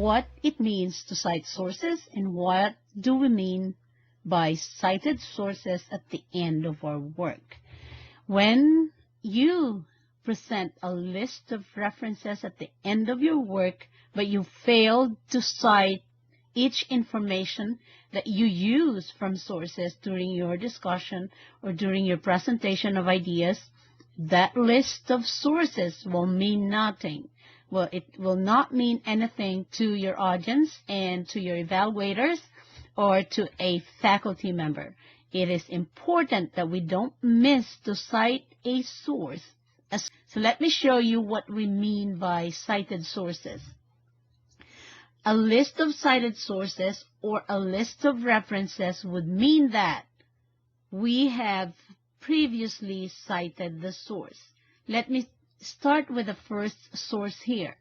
what it means to cite sources and what do we mean by cited sources at the end of our work. When you present a list of references at the end of your work, but you failed to cite each information that you use from sources during your discussion or during your presentation of ideas, that list of sources will mean nothing. Well, it will not mean anything to your audience and to your evaluators or to a faculty member. It is important that we don't miss to cite a source. So let me show you what we mean by cited sources. A list of cited sources or a list of references would mean that we have previously cited the source. Let me start with the first source here.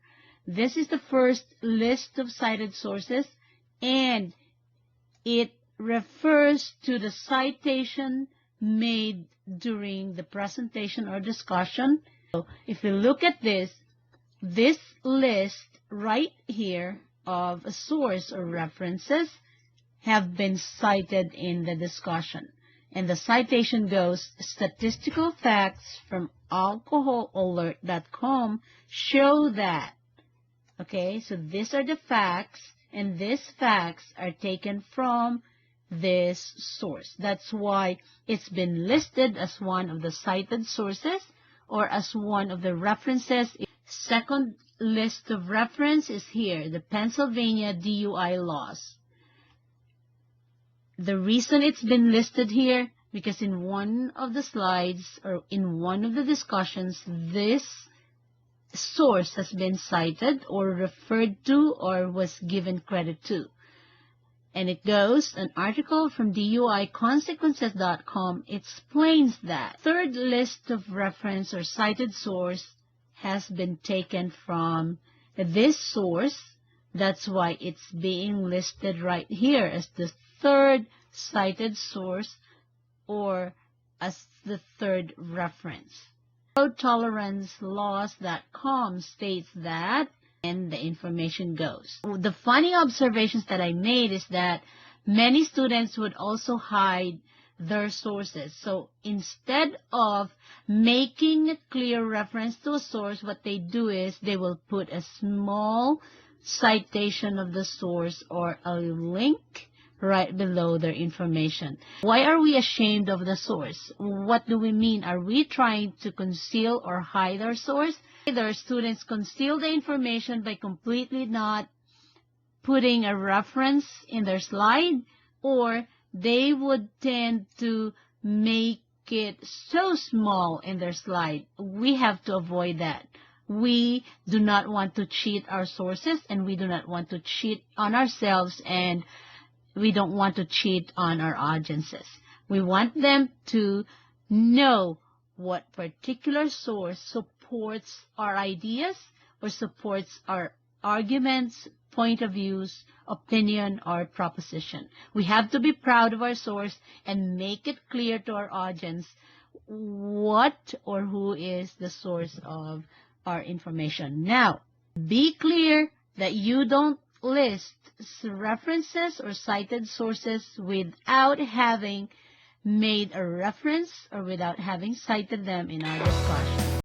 This is the first list of cited sources, and it refers to the citation made during the presentation or discussion. So if we look at this list right here of a source or references have been cited in the discussion. And the citation goes, statistical facts from alcoholalert.com show that. Okay, so these are the facts, and these facts are taken from this source. That's why it's been listed as one of the cited sources or as one of the references. Second list of reference is here, the Pennsylvania DUI laws. The reason it's been listed here, because in one of the slides or in one of the discussions, this source has been cited or referred to or was given credit to. And it goes, an article from DUIconsequences.com explains that. Third list of reference or cited source has been taken from this source. That's why it's being listed right here as the third cited source or as the third reference. Tolerancelaw's.com states that, and the information goes. The funny observations that I made is that many students would also hide their sources. So instead of making a clear reference to a source, what they do is they will put a small citation of the source or a link right below their information. Why are we ashamed of the source? What do we mean? Are we trying to conceal or hide our source? Either students conceal the information by completely not putting a reference in their slide, or they would tend to make it so small in their slide. We have to avoid that. We do not want to cheat our sources, and we do not want to cheat on ourselves, and we don't want to cheat on our audiences. We want them to know what particular source supports our ideas or supports our arguments, point of views, opinion, or proposition. We have to be proud of our source and make it clear to our audience what or who is the source of our information. Now, be clear that you don't list references or cited sources without having made a reference or without having cited them in our discussion.